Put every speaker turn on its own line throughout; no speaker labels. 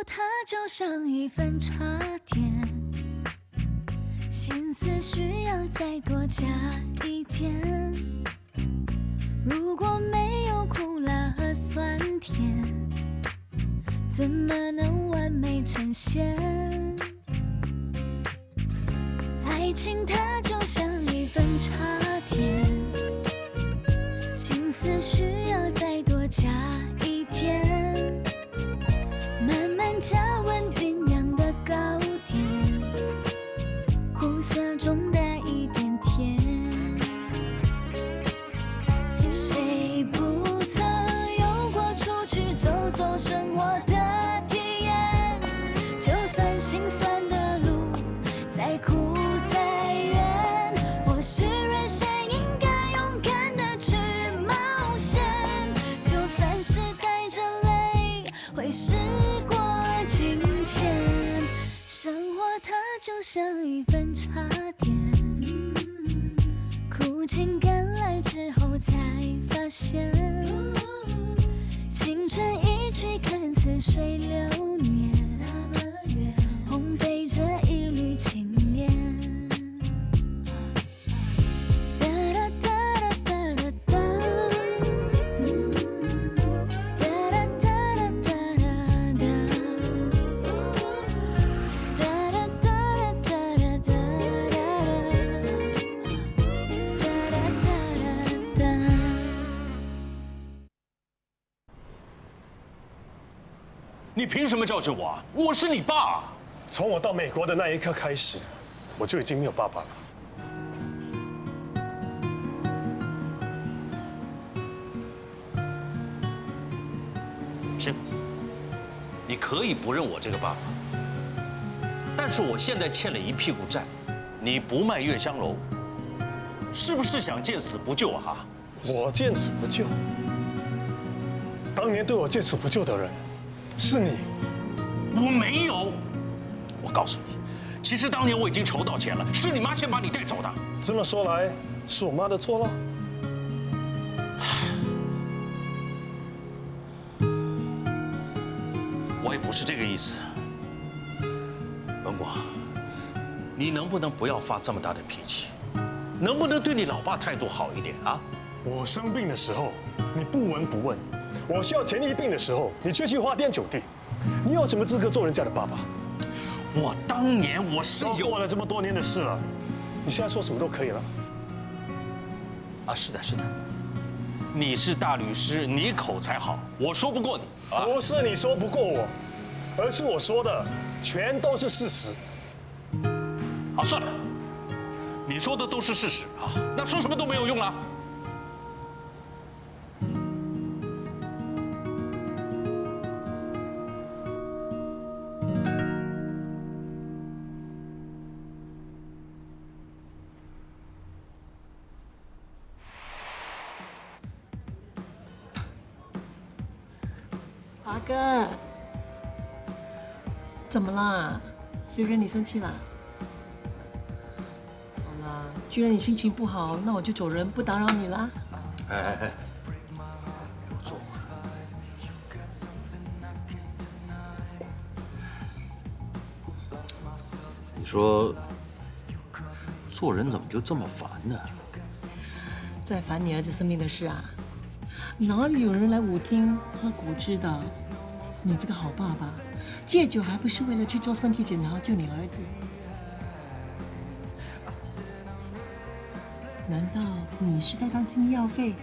它就像一份茶点，心思需要再多加一点。如果没有苦辣和酸甜，怎么能完美呈现？爱情它就像一份茶点，心思需要再多加一点，慢慢加温酝酿的糕点，苦涩中带一点甜。谁不曾有过出去走走生活的体验？就算心酸的路再苦再远，或许人生应该勇敢的去冒险。就算是带着泪，会时过境迁。生活它就像一份茶点，苦尽甘来之后才发现，青春一去看似水流年，烘焙着一缕情念。哒哒哒哒哒哒，哒哒哒哒哒哒，哒哒哒哒哒哒哒哒。
你凭什么教训我啊？我是你爸。
从我到美国的那一刻开始，我就已经没有爸爸了。
行，你可以不认我这个爸爸，但是我现在欠了一屁股债，你不卖月香楼，是不是想见死不救啊？
我见死不救。当年对我见死不救的人，是你。
我没有。我告诉你，其实当年我已经筹到钱了，是你妈先把你带走的。
这么说来，是我妈的错了。
我也不是这个意思。文国，你能不能不要发这么大的脾气？能不能对你老爸态度好一点啊？
我生病的时候，你不闻不问；我需要钱医病的时候，你却去花天酒地。你有什么资格做人家的爸爸？
我当年我是
都
有
过了这么多年的事了，你现在说什么都可以了。
啊，是的，是的。你是大律师，你口才好，我说不过你啊。
不是你说不过我，而是我说的全都是事实。
好，算了，你说的都是事实啊，那说什么都没有用了。
华哥，怎么啦？谁惹你生气了？好啦，既然你心情不好，那我就走人，不打扰你啦。
哎哎哎，给我坐会儿。你说，做人怎么就这么烦呢？
在烦你儿子生病的事啊？哪里有人来舞厅喝果汁的？你这个好爸爸，戒酒还不是为了去做身体检查救你儿子？难道你是在担心医药费？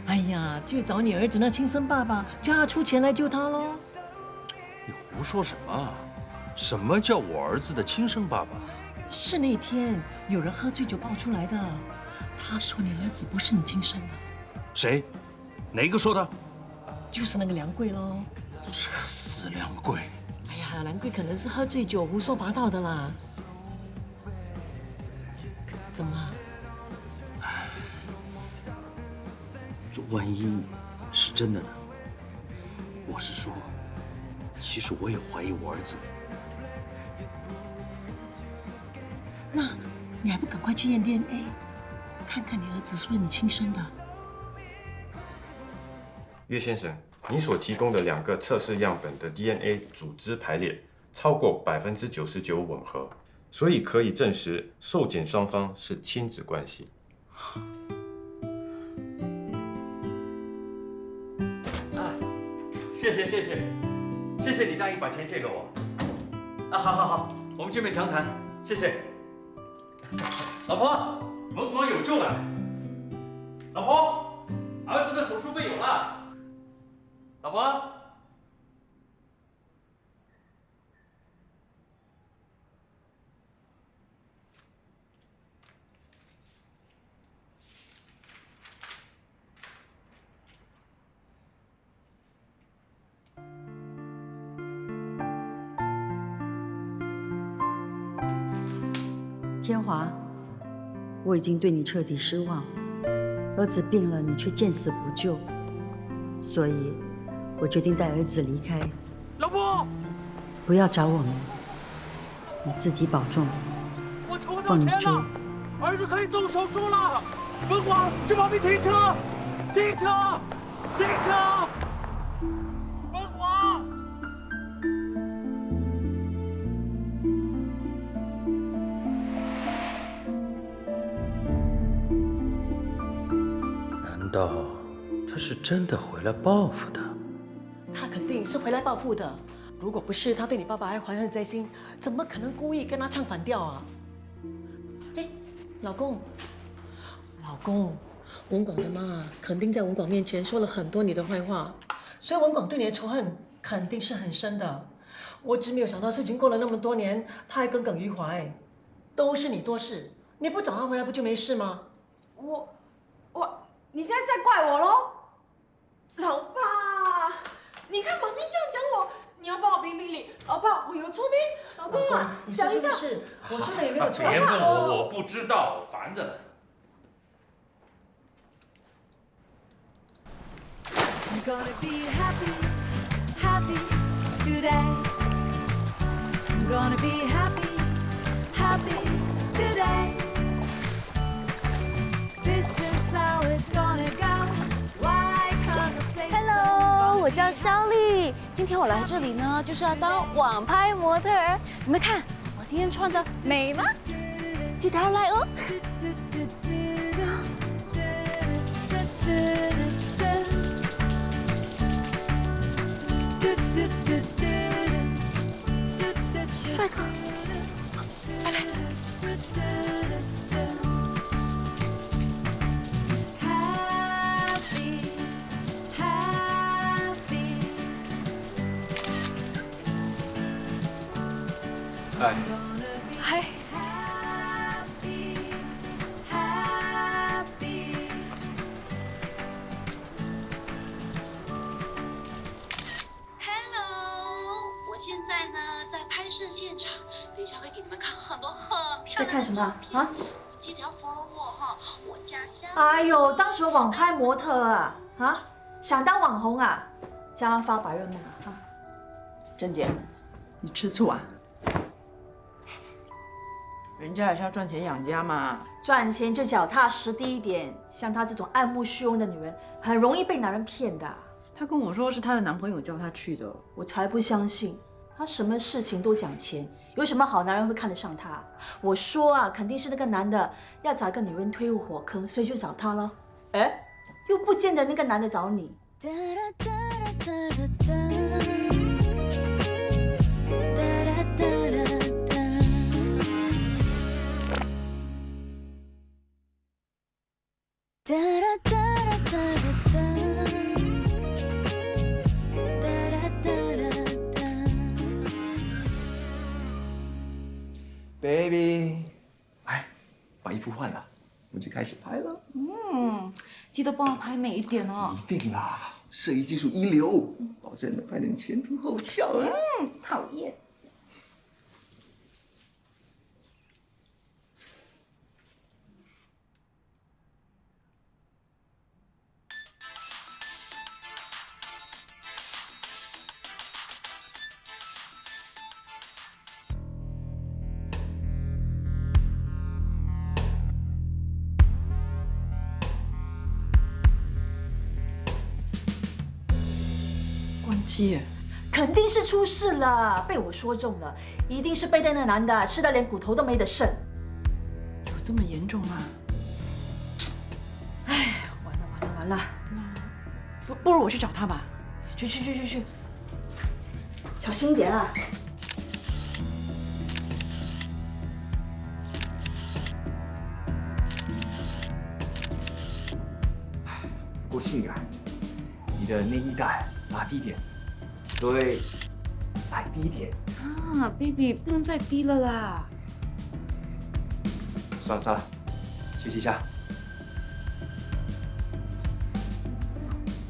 哎呀，就找你儿子那亲生爸爸，叫他出钱来救他喽。
你胡说什么？什么叫我儿子的亲生爸爸？
是那天有人喝醉酒爆出来的，他说你儿子不是你亲生的。
谁？哪个说的？
就是那个梁贵喽。
这死梁贵！
哎呀，梁贵可能是喝醉酒胡说八道的啦。怎么了？
这万一是真的呢？我是说，其实我也怀疑我儿子。
那你还不赶快去验 DNA， 看看你儿子是不是你亲生的？
岳先生，你所提供的2个测试样本的 DNA 组织排列超过99%吻合，所以可以证实受检双方是亲子关系。
谢谢你答应把钱借给我。好，我们见面详谈，谢谢。老婆，文广有救了。老婆，儿子的手术费有了。老婆。
天华，我已经对你彻底失望。儿子病了，你却见死不救，所以，我决定带儿子离开。
老婆，
不要找我们，你自己保重。
我筹不到钱了，儿子可以动手术了。文广，去旁边停车！停车！文广。难道他是真的回来报复的？
他肯定是回来报复的。如果不是他对你爸爸还怀恨在心，怎么可能故意跟他唱反调啊？哎，老公，文广的妈肯定在文广面前说了很多你的坏话，所以文广对你的仇恨肯定是很深的。我只没有想到事情过了那么多年，他还耿耿于怀。都是你多事，你不找他回来不就没事吗？
你现在是在怪我喽？老爸，你看妈咪这样讲我，你要帮我评评理。老爸，我有错没？老爸，
你说是不是？我说的有没有错？
别问我，我不知道，烦着呢。
I'm gonna be happy, happy today. I'm gonna be happy, happy today. This is how it's gonna go. Why can't I say so?
Hello， 我叫肖丽，今天我来这里呢，就是要当网拍模特儿。你们看，我今天穿的美吗？记得要来哦。帅哥，拜拜。
嗨。
Hello， 我现在呢在拍摄现场，等一下会给你们看很多很漂亮的
在看什么啊？
记得要 follow 我哈，我家乡。
哎呦，当什么网拍模特啊？啊，想当网红啊？加发白日梦啊？
珍姐，你吃醋啊？人家还是要赚钱养家嘛。
赚钱就脚踏实地一点，像她这种爱慕虚荣的女人，很容易被男人骗的。
她跟我说是她的男朋友叫她去的，
我才不相信，她什么事情都讲钱，有什么好男人会看得上她？我说啊，肯定是那个男的要找一个女人推入火坑，所以就找她了。哎，又不见得那个男的找你。
Baby， 来，把衣服换了，我们就开始拍了。
记得帮我拍美一点哦。
一定啦，摄影技术一流，保证能拍成前凸后翘。
讨厌。
姐，
肯定是出事了，被我说中了，一定是被那个男的吃的连骨头都没得剩。
有这么严重吗？
哎，完了！
不如我去找他吧。
去，小心一点啊！
不够性感，你的内衣带拉低点，对，再低一点。
啊 ，baby 不能再低了啦。
算了，休息一下。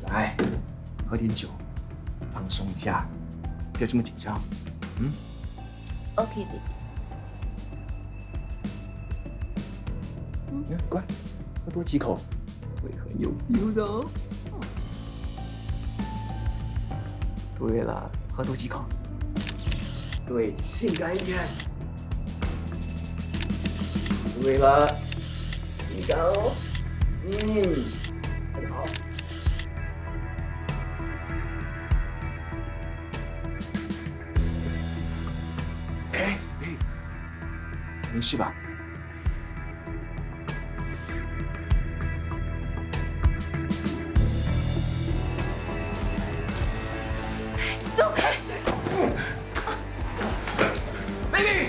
来，喝点酒，放松一下，不要这么紧张。
OK， baby。
乖，喝多几口，会很有 feel 的哦。对了，喝多几口。对，性感一点。对了，性感哦。很好。哎，没事吧？
走开！
baby。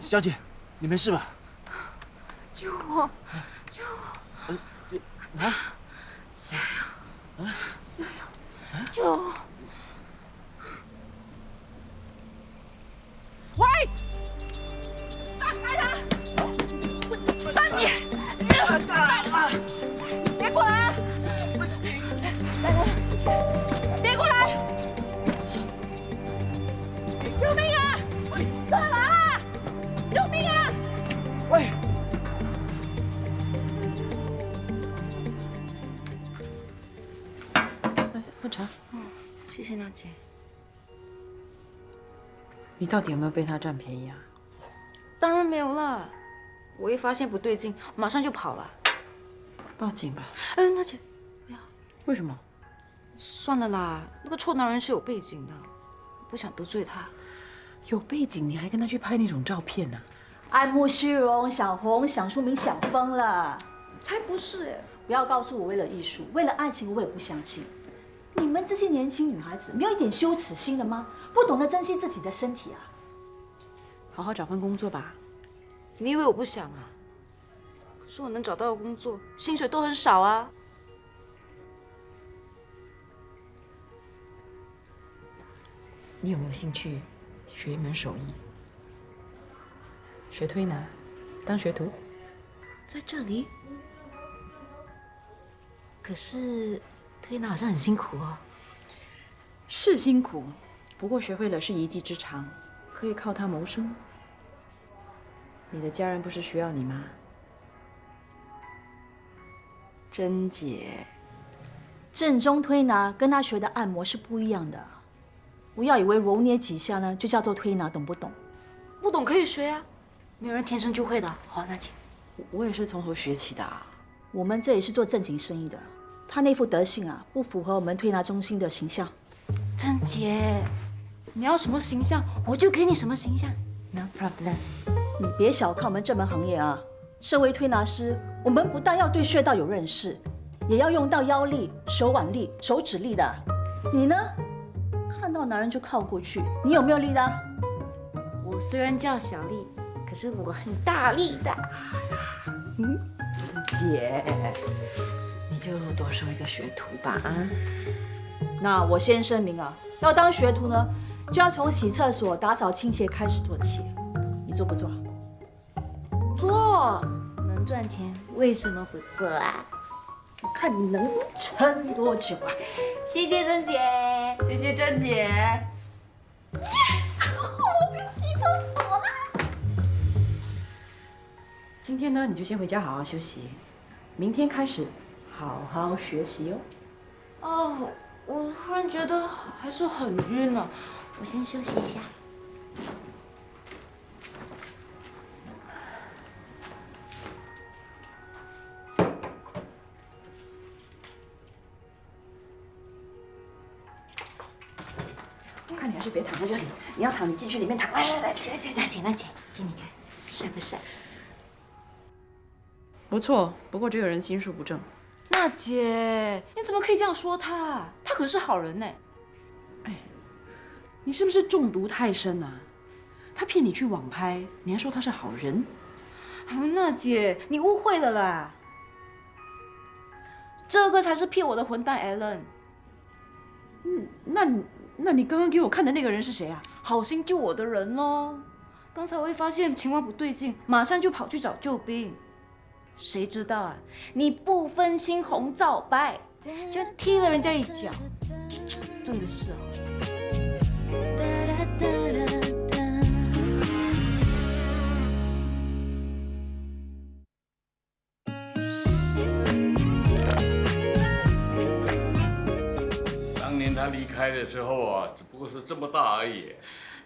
小姐，你没事吧？
救我！下药！救我！喂！打开他！站你！别过来！别过来！救命啊！这来啊！救命啊！
喂！
喝茶。
谢谢娜姐。
你到底有没有被他占便宜啊？
当然没有啦，我一发现不对劲，马上就跑了。
报警吧。
娜姐，不要。
为什么？
算了啦，那个臭男人是有背景的，不想得罪他。
有背景你还跟他去拍那种照片呢？
爱慕虚荣，想红，想出名，想疯了。
才不是哎！
不要告诉我为了艺术，为了爱情，我也不相信。你们这些年轻女孩子没有一点羞耻心的吗？不懂得珍惜自己的身体啊！
好好找份工作吧。
你以为我不想啊？可是我能找到的工作，薪水都很少啊。
你有没有兴趣学一门手艺？学推拿，当学徒？
在这里？可是推拿好像很辛苦哦。
是辛苦，不过学会了是一技之长，可以靠它谋生。你的家人不是需要你吗？珍姐，
正宗推拿跟他学的按摩是不一样的。不要以为揉捏几下呢就叫做推拿，懂不懂？
不懂可以学啊，没有人天生就会的。好，娜姐，
我也是从头学起的啊。
我们这里是做正经生意的，他那副德性啊，不符合我们推拿中心的形象。
珍姐，你要什么形象，我就给你什么形象。No problem。
你别小看我们这门行业啊，身为推拿师，我们不但要对穴道有认识，也要用到腰力、手腕力、手指力的。你呢？看到男人就靠过去，你有没有力的？
我虽然叫小丽，可是我很大力的。
姐，你就多收一个学徒吧啊！
那我先声明啊，要当学徒呢，就要从洗厕所、打扫清洁开始做起。你做不做？
做，能赚钱，为什么不做啊？
我看你能撑多久啊！
谢谢珍姐，
谢谢珍姐。
Yes， 我不用洗厕所啦。
今天呢，你就先回家好好休息，明天开始好好学习哦。
哦，我突然觉得还是很晕啊，我先休息一下。看你还是别躺在这里，你要躺你进去里面躺。来，起来，姐，给你看，帅不帅？
不错，不过这个人心术不正。
娜姐，你怎么可以这样说他？他可是好人呢。
你是不是中毒太深啊？他骗你去网拍，你还说他是好人？
娜姐，你误会了啦。这个才是骗我的混蛋 Alan。
那你刚刚给我看的那个人是谁啊？
好心救我的人咯。刚才我一发现情况不对劲，马上就跑去找救兵。谁知道啊，你不分青红皂白，就踢了人家一脚，真的是哦。
当年他离开的时候啊，只不过是这么大而已。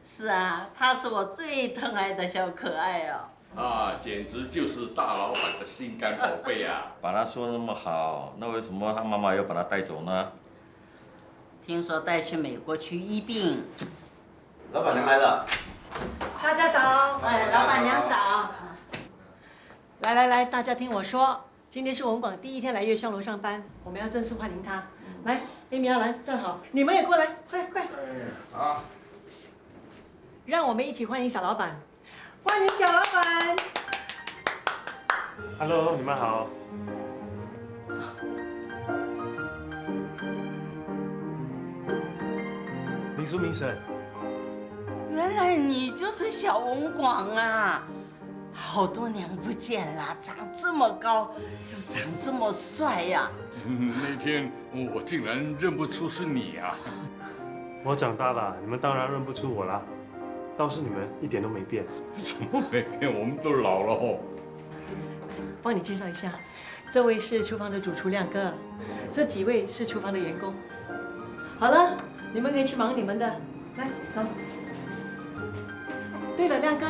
是啊，他是我最疼爱的小可爱哦。
啊，简直就是大老板的心肝宝贝啊！
把他说那么好，那为什么他妈妈要把他带走呢？
听说带去美国去医病。
老板娘来了。
大家早。
哎，老板娘早。
来，大家听我说，今天是文广第一天来月香楼上班，我们要正式欢迎他。来，Amy要来，站好，你们也过来，快！
好。
让我们一起欢迎小老板。欢迎小老板
Hello， 你们好。明叔明婶，
原来你就是小文广啊！好多年不见啦，长这么高，又长这么帅呀！
那天我竟然认不出是你啊！
我长大了，你们当然认不出我啦。倒是你们一点都没变。
什么没变？我们都老了哦。
帮你介绍一下，这位是厨房的主厨亮哥，这几位是厨房的员工。好了，你们可以去忙你们的，来走。对了，亮哥，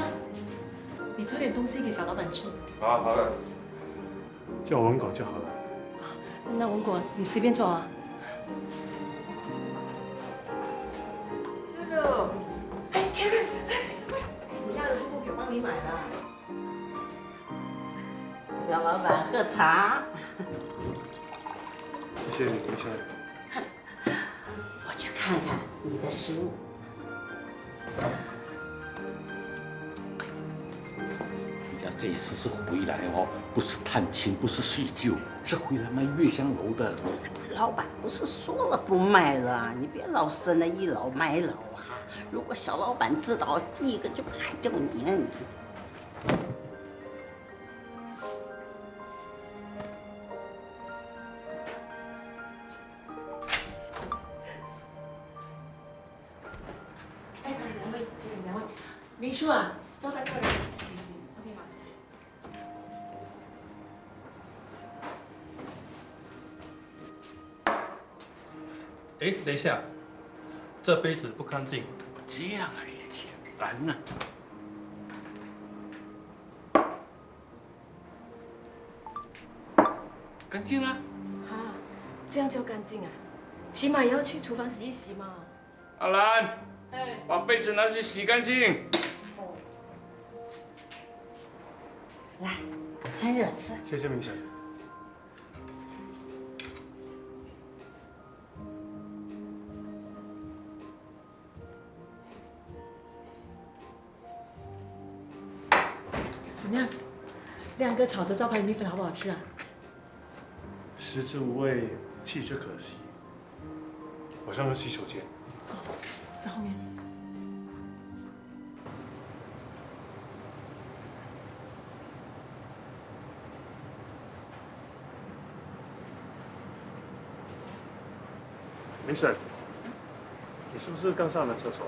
你煮点东西给小老板吃。
好的。
叫我文狗就好了。
那文果，你随便做啊。
Karen， 你要的护肤品帮你买了。小老板喝茶。
谢谢你，医生。
我去看看你的食物。
人家这次是回来哦，不是探亲，不是叙旧，是回来卖月香楼的。
老板不是说了不卖了？你别老是在那倚老卖老啊！如果小老板知道，第一个就砍掉你啊！你。
哎，两位，明叔啊，招待客人。
OK， 好，谢谢。
哎，等一下，这杯子不干净。
这样啊，也简单呐。干净了。
啊，这样就干净啊？起码也要去厨房洗一洗嘛。
阿兰，把杯子拿去洗干净。
来，趁热吃。
谢谢明婶。
怎么样？亮哥炒的招牌米粉好不好吃啊？
食之无味，弃之可惜。我上个洗手间。
在后面。
明婶，你是不是刚上了厕所？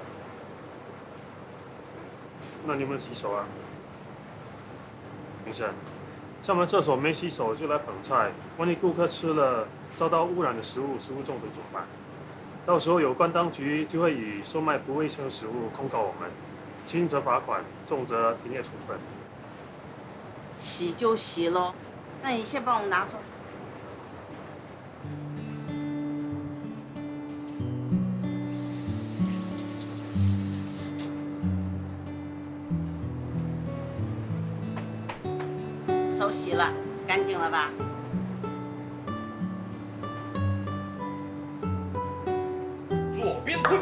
那你有没有洗手啊？明婶，上完厕所没洗手就来捧菜，万一顾客吃了遭到污染的食物，食物中毒怎么办？到时候有关当局就会以售卖不卫生食物控告我们，轻则罚款，重则停业处分。
洗就洗喽，那你先帮我拿走。手洗了，干净了吧？
左边退，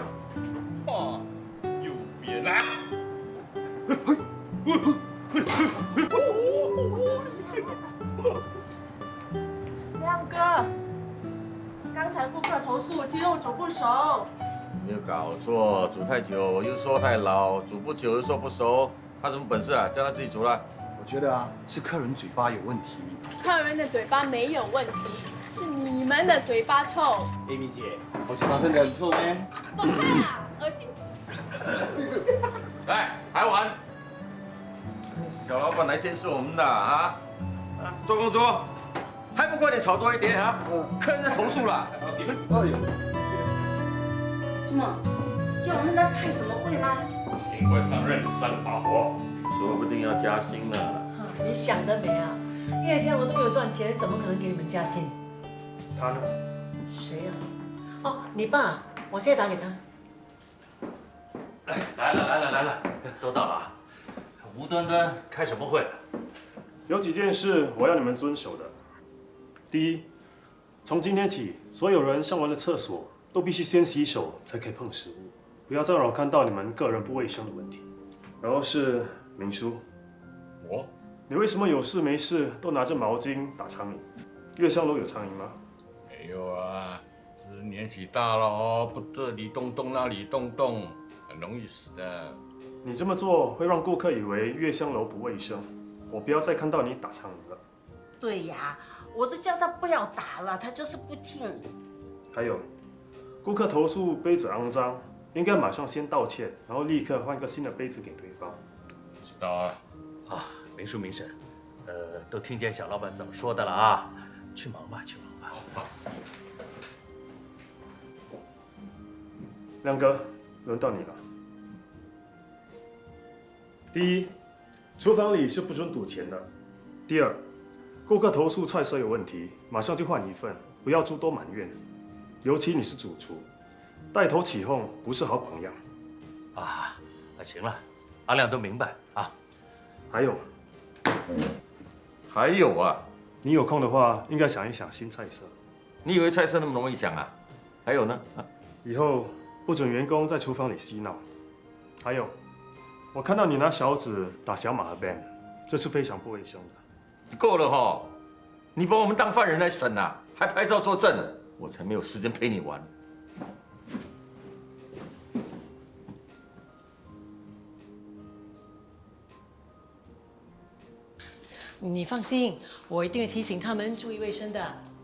右边来。
亮哥，刚才顾客投诉鸡肉煮不熟。
没有搞错，煮太久又说太老，煮不久又说不熟，他什么本事啊？叫他自己煮了。
我觉得啊，是客人嘴巴有问题。
客人的嘴巴没有问题，是你们的嘴巴臭。
Amy 姐，我嘴巴真的很臭咩？
走开啊，恶心死！
来，还玩？小老板来监视我们的啊！做工作，还不快点炒多一点啊！客人在投诉了。
哎呦，
怎么叫我们来开什么会吗？
新官上任三把火，
说不定要加薪呢。
你想得美啊！月香楼都没有赚钱，怎么可能给你们加薪？
他呢？
谁呀？哦，你爸，我现在打给他。
来了，都到了啊！无端端开什么会？
有几件事我要你们遵守的。第一，从今天起，所有人上完了厕所都必须先洗手才可以碰食物，不要再让我看到你们个人不卫生的问题。然后是明叔，你为什么有事没事都拿着毛巾打苍蝇？月香楼有苍蝇吗？
没有啊，是年纪大了哦，不这里动动那里动动，很容易死的。
你这么做会让顾客以为月香楼不卫生，我不要再看到你打苍蝇了。
对呀，我都叫他不要打了，他就是不听。
还有，顾客投诉杯子肮脏，应该马上先道歉，然后立刻换个新的杯子给对方。
知道了。
啊，明叔明婶，都听见小老板怎么说的了啊？去忙吧。
亮哥，轮到你了。第一，厨房里是不准赌钱的。第二，顾客投诉菜色有问题，马上就换一份，不要诸多埋怨。尤其你是主厨，带头起哄不是好榜样。
啊，那行了，阿亮都明白啊。
还有啊，你有空的话，应该想一想新菜色。
你以为菜色那么容易想啊？还有呢？
以后不准员工在厨房里嬉闹。还有，我看到你拿勺子打小马和 Ben， 这是非常不卫生的。
够了哈！你把我们当犯人来审啊，还拍照作证，我才没有时间陪你玩。
你放心，我一定会提醒他们注意卫生的。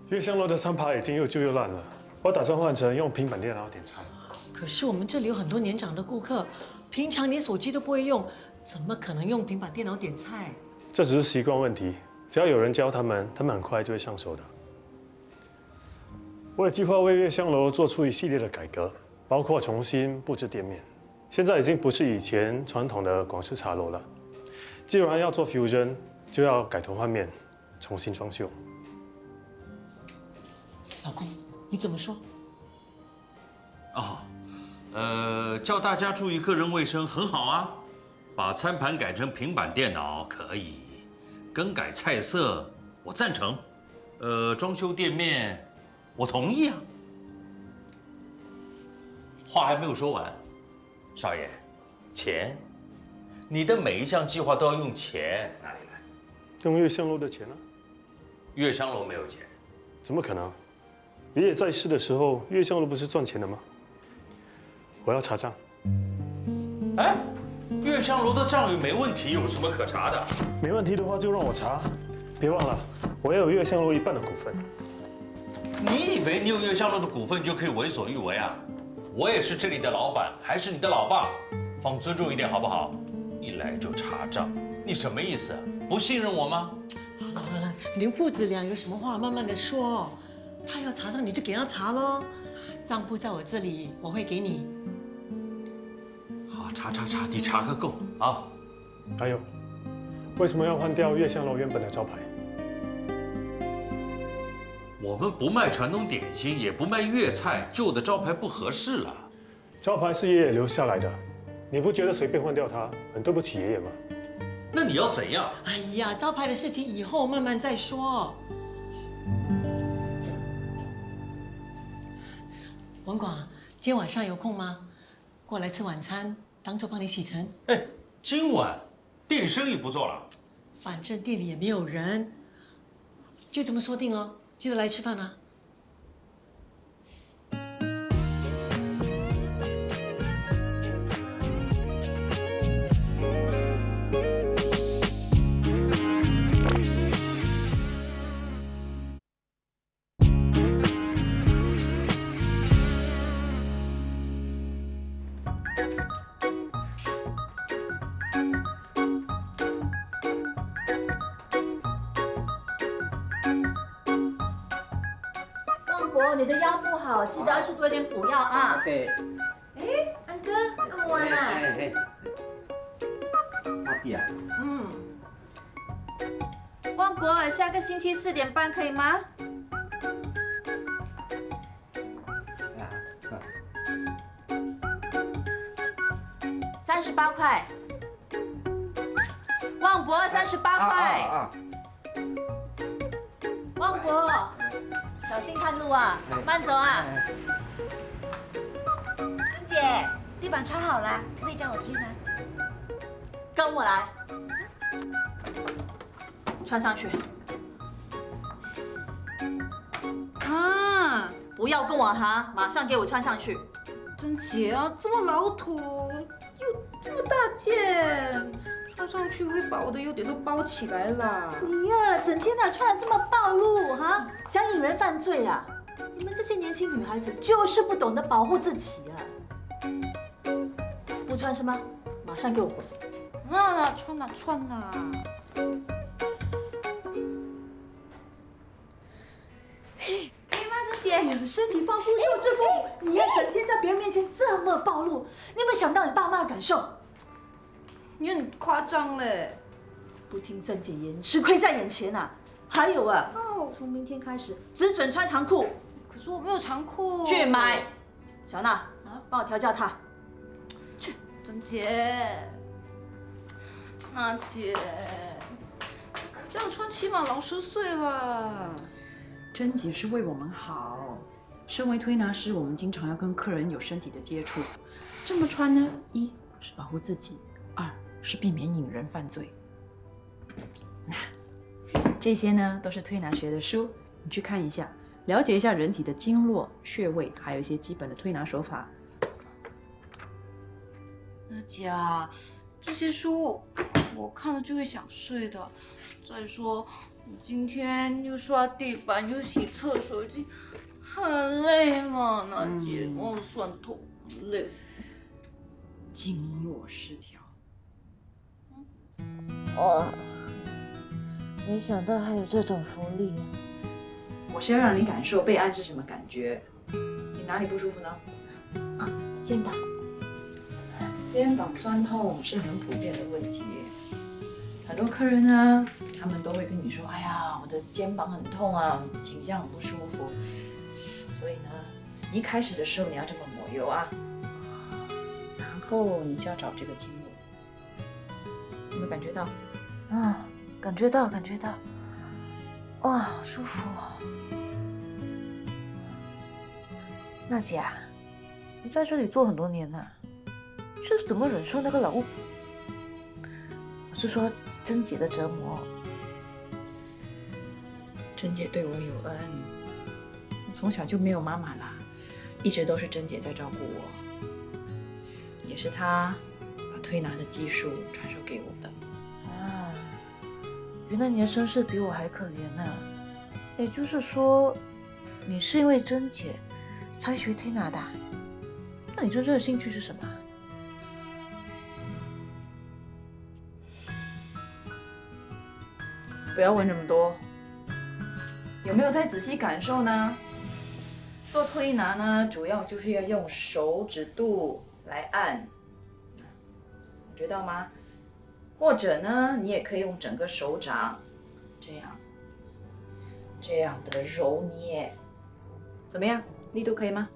月香楼的餐盘已经又旧又烂了，我打算换成用平板电脑点菜。
可是我们这里有很多年长的顾客，平常连手机都不会用，怎么可能用平板电脑点菜？
这只是习惯问题，只要有人教他们很快就会上手的。我也计划为月香楼做出一系列的改革，包括重新布置店面。现在已经不是以前传统的广式茶楼了，既然要做 fusion， 就要改头换面，重新装修。
老公，你怎么说？
叫大家注意个人卫生很好啊，把餐盘改成平板电脑可以，更改菜色我赞成，装修店面我同意啊。话还没有说完，少爷，钱，你的每一项计划都要用钱，哪里来？
用月香楼的钱啊？
月香楼没有钱，
怎么可能？爷爷在世的时候，月香楼不是赚钱的吗？我要查账。
哎，月香楼的账也没问题，有什么可查的？
没问题的话就让我查，别忘了，我也有月香楼一半的股份。
你以为你有月香楼的股份就可以为所欲为啊？我也是这里的老板，还是你的老爸，放尊重一点好不好？一来就查账，你什么意思？不信任我吗？
好了，你们父子俩有什么话慢慢的说，他要查账你就给他查喽。账簿在我这里，我会给你。
好，查，你查个够啊！
还有，为什么要换掉月香楼原本的招牌？
我们不卖传统点心，也不卖粤菜，旧的招牌不合适了。
招牌是爷爷留下来的，你不觉得随便换掉它很对不起爷爷吗？
那你要怎样？
哎呀，招牌的事情以后慢慢再说。文广，今天晚上有空吗？过来吃晚餐，当做帮你洗尘。
哎，今晚店生意不做了。
反正店里也没有人，就这么说定了。记得来吃饭啊。
你的腰不好，记得要吃多一点补药啊。
对。
哎，安哥，那么晚了。
阿弟啊。
旺博，下个星期4点半可以吗？38块。旺博，38块。旺博。小心看路啊，慢走啊！
珍姐，地板刷好了，可以叫我贴吗？
跟我来，穿上去。啊！不要跟我哈，马上给我穿上去。
珍姐啊，这么老土，又这么大件，穿上去会把我的优点都包起来啦。
你呀，整天穿得这么暴露哈，想引人犯罪啊！你们这些年轻女孩子就是不懂得保护自己啊！不穿是吗？马上给我滚！
那穿啊！
嘿，可以吗，珍姐？身体发肤受之父，你呀整天在别人面前这么暴露，你有没有想到你爸妈的感受？
你很夸张嘞！
不听珍姐言，吃亏在眼前啊！还有啊，从明天开始只准穿长裤。
可是我没有长裤。
去买。小娜，帮我调教他。
去，珍姐。娜姐，这样穿起码老10岁了。
珍姐是为我们好。身为推拿师，我们经常要跟客人有身体的接触。这么穿呢，一是保护自己，2是避免引人犯罪。那这些呢，都是推拿学的书，你去看一下，了解一下人体的经络、穴位，还有一些基本的推拿手法。
娜姐啊，这些书我看了就会想睡的。再说，我今天又刷地板又洗厕所，已经很累嘛，娜姐，我酸痛，累。
经络失调。
哦，没想到还有这种福利。
我是要让你感受被爱是什么感觉。你哪里不舒服呢？
啊，肩膀。
肩膀酸痛是很普遍的问题。很多客人呢，他们都会跟你说：“哎呀，我的肩膀很痛啊，颈项很不舒服。”所以呢，一开始的时候你要这么抹油啊，然后你就要找这个经络。有没有感觉到？
啊，感觉到。哇，好舒服哦。娜姐啊，你在这里做很多年了，是怎么忍受那个老巫？我是说珍姐的折磨。
珍姐对我有恩，我从小就没有妈妈啦，一直都是珍姐在照顾我，也是她把推拿的技术传授给我的。
啊，原来你的身世比我还可怜呢。也就是说，你是因为珍姐才学推拿的？那你真正的兴趣是什么？
不要问这么多，有没有再仔细感受呢？做推拿呢，主要就是要用手指肚来按，知道吗？或者呢，你也可以用整个手掌，这样的揉捏，怎么样？力度可以吗？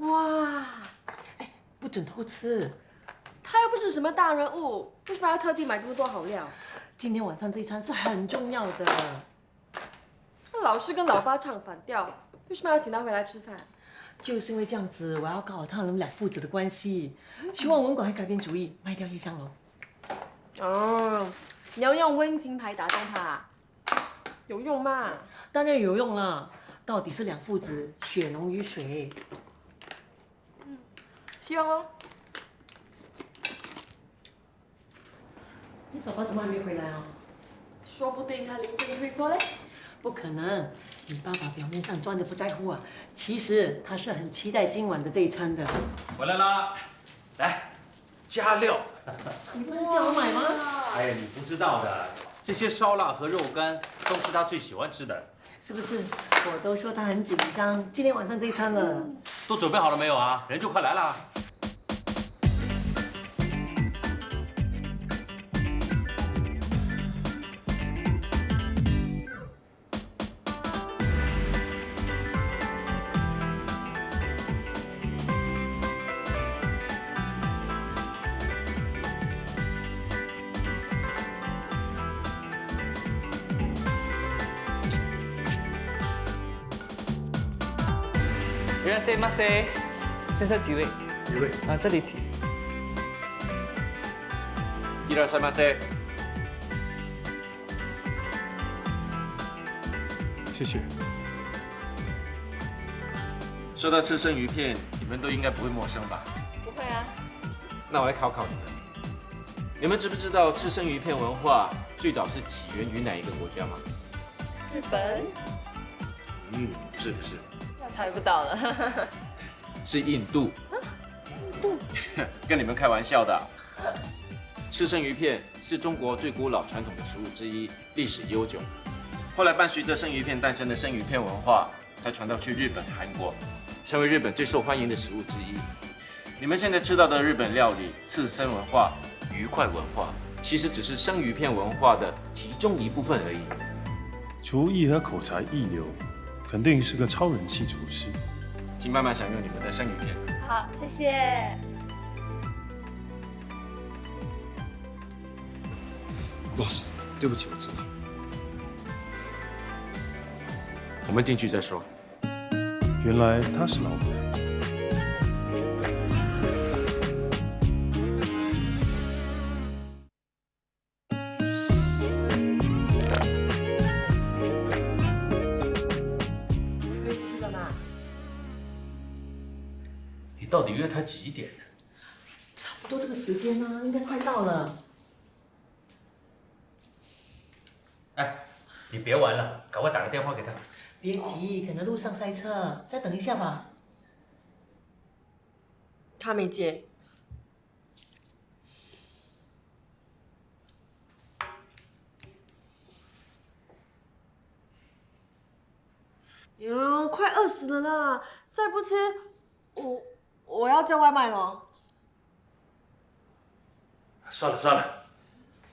哇，
不准偷吃。
他又不是什么大人物，为什么要特地买这么多好料？
今天晚上这一餐是很重要的。
他老是跟老八唱反调，为什么要请他回来吃饭？
就是因为这样子，我要搞好他们两父子的关系，希望文管会改变主意，卖掉叶香楼。
哦，你要用温情牌打动他，有用吗？
当然有用了，到底是两父子血浓于水。
希望哦。
你爸爸怎么还没回来啊？
说不定他临阵退缩嘞。
不可能，你爸爸表面上装的不在乎啊，其实他是很期待今晚的这一餐的。
回来啦，来，加料。
你不是叫我买吗？
哎呀，你不知道的，这些烧腊和肉干都是他最喜欢吃的。
是不是？我都说他很紧张，今天晚上这一餐了。
都准备好了没有啊？人就快来了。
いらっしゃいませ。先生几位？
一位。
啊，这里请。
いらっしゃいませ。
谢谢。
说到吃生鱼片，你们都应该不会陌生吧？
不会啊。
那我来考考你们，你们知不知道吃生鱼片文化最早是起源于哪一个国家吗？
日本？
是不是？
那猜不到了。
是印度。
印度？
跟你们开玩笑的。吃生鱼片是中国最古老传统的食物之一，历史悠久。后来伴随着生鱼片诞生的生鱼片文化，才传到去日本、韩国，成为日本最受欢迎的食物之一。你们现在吃到的日本料理、刺身文化、愉快文化，其实只是生鱼片文化的其中一部分而已。
厨艺和口才一流，肯定是个超人气厨师。
请慢慢享用你们的生鱼片。
好，谢谢。
老师，对不起，我知道。我们进去再说。
原来他是老板。
可以吃了吗？
你到底约他几点？
差不多这个时间呢，应该快到了。
哎，你别玩了，赶快打个电话给他。
别急，可能路上塞车，再等一下吧。
他没接。呀，快饿死了啦！再不吃，我要叫外卖了。
算了算了，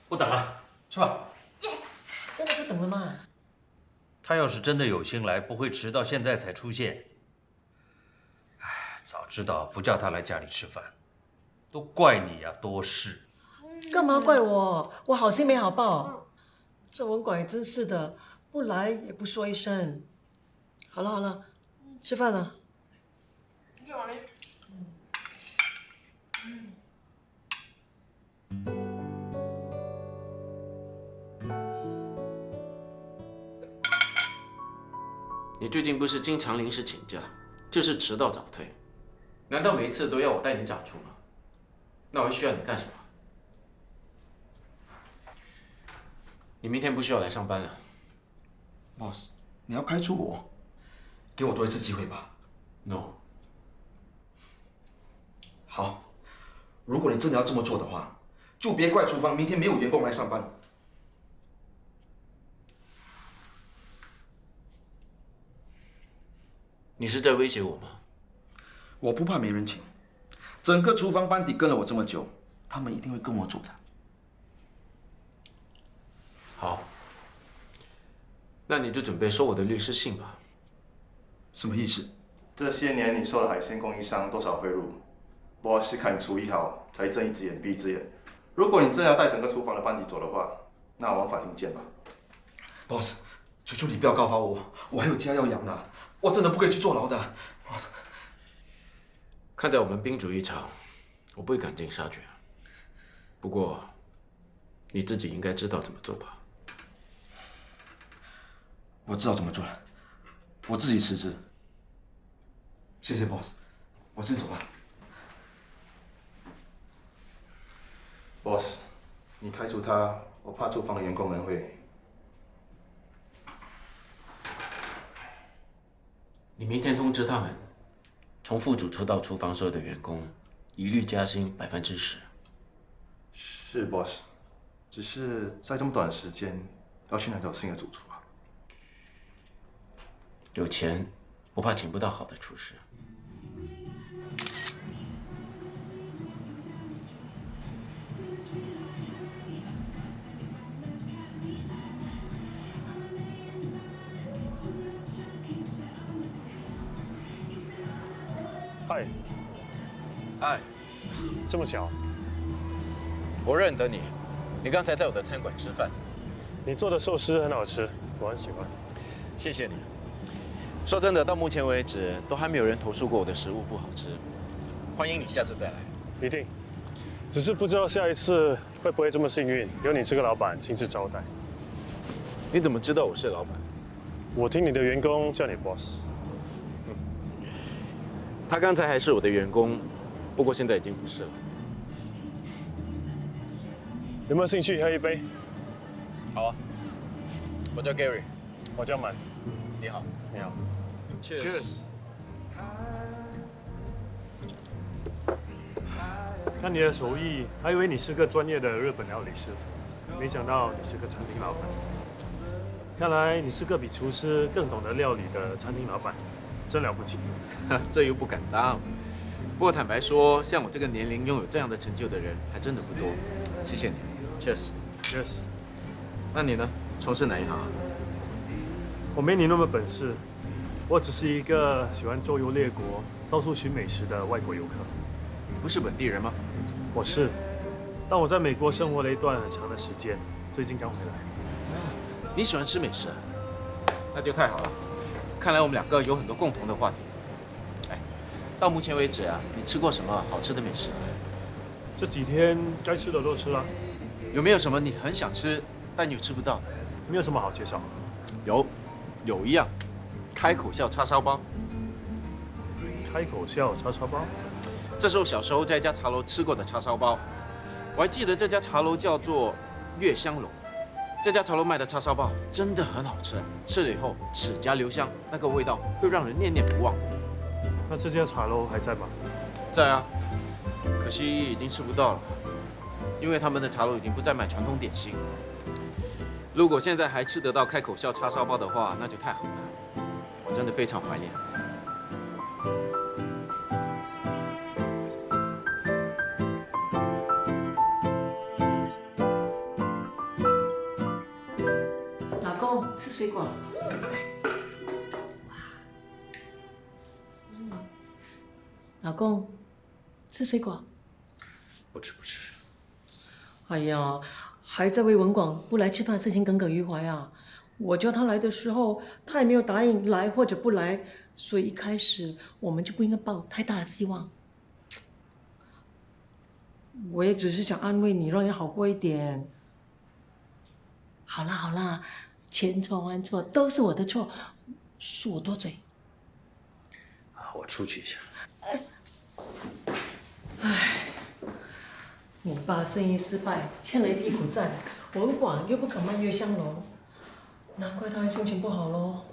不等了，去吧。
Yes， 真的不等了吗？
他要是真的有心来，不会迟到现在才出现。哎，早知道不叫他来家里吃饭。都怪你呀，多事。
干嘛怪我？我好心没好报。这文管也真是的，不来也不说一声。好了好了，吃饭了。
你最近不是经常临时请假，就是迟到早退，难道每一次都要我带你找出吗？那我还需要你干什么？你明天不需要来上班了。
Boss， 你要开除我，给我多一次机会吧。
No。
好，如果你真的要这么做的话，就别怪厨房明天没有员工来上班。
你是在威胁我吗？
我不怕没人请，整个厨房班底跟了我这么久，他们一定会跟我走的。
好，那你就准备收我的律师信吧。
什么意思？
这些年你受了海鲜供应商多少贿赂？我是看你厨艺好，才睁一只眼闭一只眼。如果你真要带整个厨房的班底走的话，那往法庭见吧。
Boss， 求求你不要告发我，我还有家要养的，我真的不可以去坐牢的。Boss，
看在我们宾主一场，我不会赶尽杀绝。不过，你自己应该知道怎么做吧？
我知道怎么做了，我自己辞职。谢谢 Boss， 我先走了。
Boss， 你开除他，我怕厨房的员工们会。
你明天通知他们，从副主厨到厨房所有的员工，一律加薪10%。
是 Boss， 只是在这么短的时间，要去哪找新的主厨啊？
有钱，不怕请不到好的厨师。
嗨，
嗨，
这么巧？
我认得你，你刚才在我的餐馆吃饭。
你做的寿司很好吃，我很喜欢。
谢谢你。说真的，到目前为止都还没有人投诉过我的食物不好吃。欢迎你下次再来。
一定。只是不知道下一次会不会这么幸运，有你这个老板亲自招待。
你怎么知道我是老板？
我听你的员工叫你 boss。
他刚才还是我的员工，不过现在已经不是了。
有没有兴趣喝一杯？
好啊。我叫 Gary。
我叫满。
你好。
你好。
Cheers。
看你的手艺，还以为你是个专业的日本料理师傅，没想到你是个餐厅老板。看来你是个比厨师更懂得料理的餐厅老板，真了不起。
这又不敢当。不过坦白说，像我这个年龄拥有这样的成就的人，还真的不多。谢谢你。Cheers。那你呢？从事哪一行？
我没你那么本事，我只是一个喜欢周游列国、到处寻美食的外国游客。
你不是本地人吗？
我是，但我在美国生活了一段很长的时间，最近刚回来。
你喜欢吃美食啊？那就太好了。看来我们两个有很多共同的话题。哎，到目前为止啊，你吃过什么好吃的美食？
这几天该吃的都吃了。
有没有什么你很想吃但又吃不到？
没有什么好介绍。
有一样，开口笑叉烧包。
开口笑叉烧包？
这是我小时候在一家茶楼吃过的叉烧包。我还记得这家茶楼叫做月香楼。这家茶楼卖的叉烧包真的很好吃，吃了以后齿颊留香，那个味道会让人念念不忘。
那这家茶楼还在吗？
在啊，可惜已经吃不到了，因为他们的茶楼已经不再卖传统点心。如果现在还吃得到开口笑叉烧包的话，那就太好了，我真的非常怀念。
老公，吃水果。老公，吃水果。
不吃不吃。
哎呀，还在为文广不来吃饭的事情耿耿于怀啊！我叫他来的时候，他也没有答应来或者不来，所以一开始我们就不应该抱太大的希望。我也只是想安慰你，让你好过一点。好啦好啦，千错万错都是我的错，恕我多嘴。
我出去一下。
唉，你爸生意失败，欠了一屁股债，文广又不肯卖月香楼，难怪他会心情不好咯。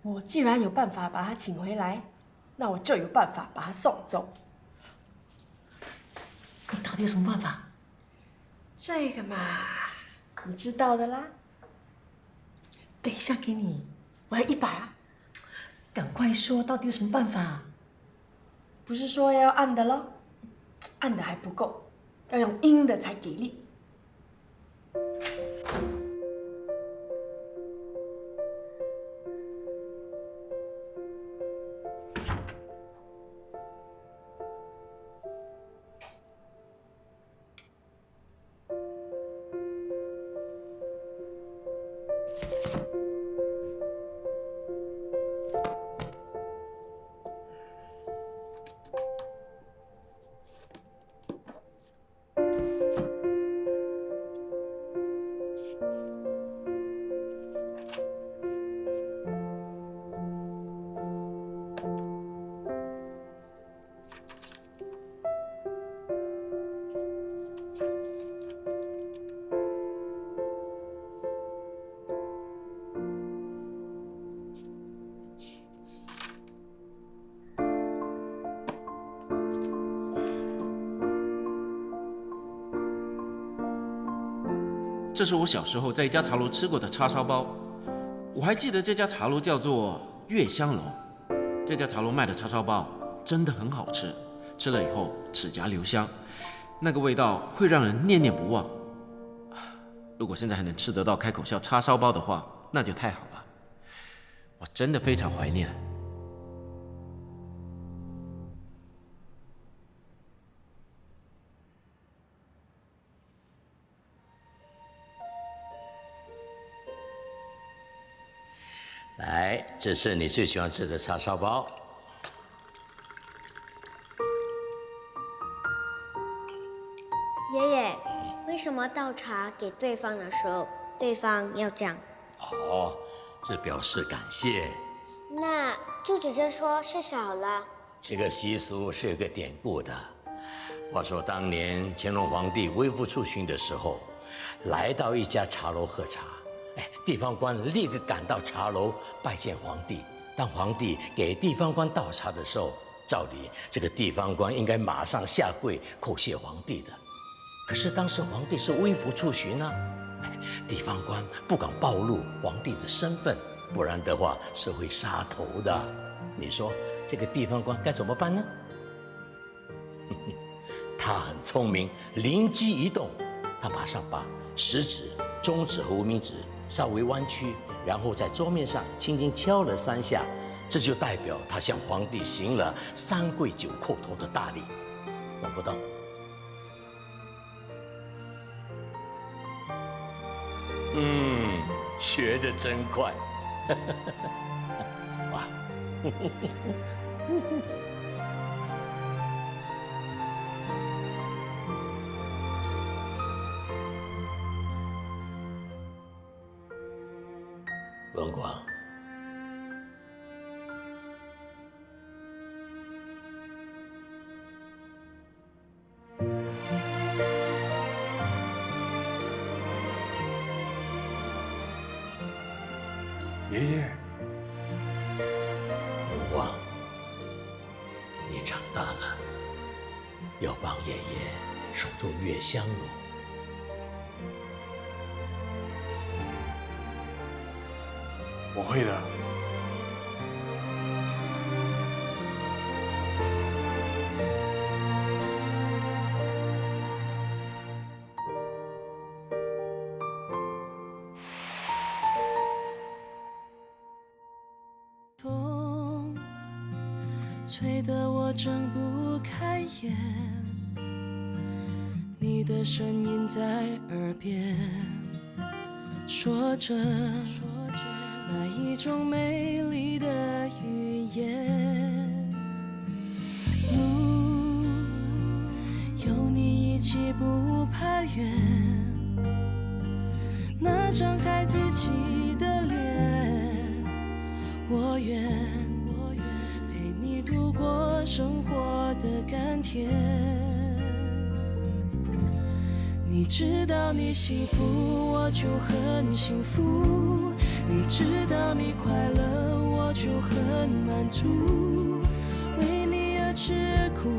我既然有办法把他请回来，那我就有办法把他送走。
你到底有什么办法？
这个嘛，你知道的啦。
等一下给你，
我要100啊！
赶快说，到底有什么办法？
不是说要暗的咯，暗的还不够，要用阴的才给力。
这是我小时候在一家茶楼吃过的叉烧包，我还记得这家茶楼叫做月香楼。这家茶楼卖的叉烧包真的很好吃，吃了以后齿颊留香，那个味道会让人念念不忘。如果现在还能吃得到开口笑叉烧包的话，那就太好了。我真的非常怀念。
来，这是你最喜欢吃的叉烧包。
爷爷，为什么倒茶给对方的时候，对方要这样？
哦，这表示感谢。
那就直接说谢谢好了。
这个习俗是有个典故的。话说当年乾隆皇帝微服出巡的时候，来到一家茶楼喝茶。地方官立刻赶到茶楼拜见皇帝。当皇帝给地方官倒茶的时候，照理这个地方官应该马上下跪叩谢皇帝的。可是当时皇帝是微服出巡啊，地方官不敢暴露皇帝的身份，不然的话是会杀头的。你说这个地方官该怎么办呢？他很聪明，灵机一动，他马上把食指、中指和无名指稍微弯曲，然后在桌面上轻轻敲了3下，这就代表他向皇帝行了3跪9叩头的大礼，懂不懂？学得真快，哇！文广，
爷爷，
文广，你长大了，要帮爷爷守住月香楼。
我会的。
风吹得我睁不开眼，
你的声音在耳边说着那一种美丽的语言。有你一起不怕远，那张孩子气的脸，我愿陪你度过生活的甘甜。你知道你幸福，我就很幸福；你知道你快乐，我就很满足。为你而吃苦，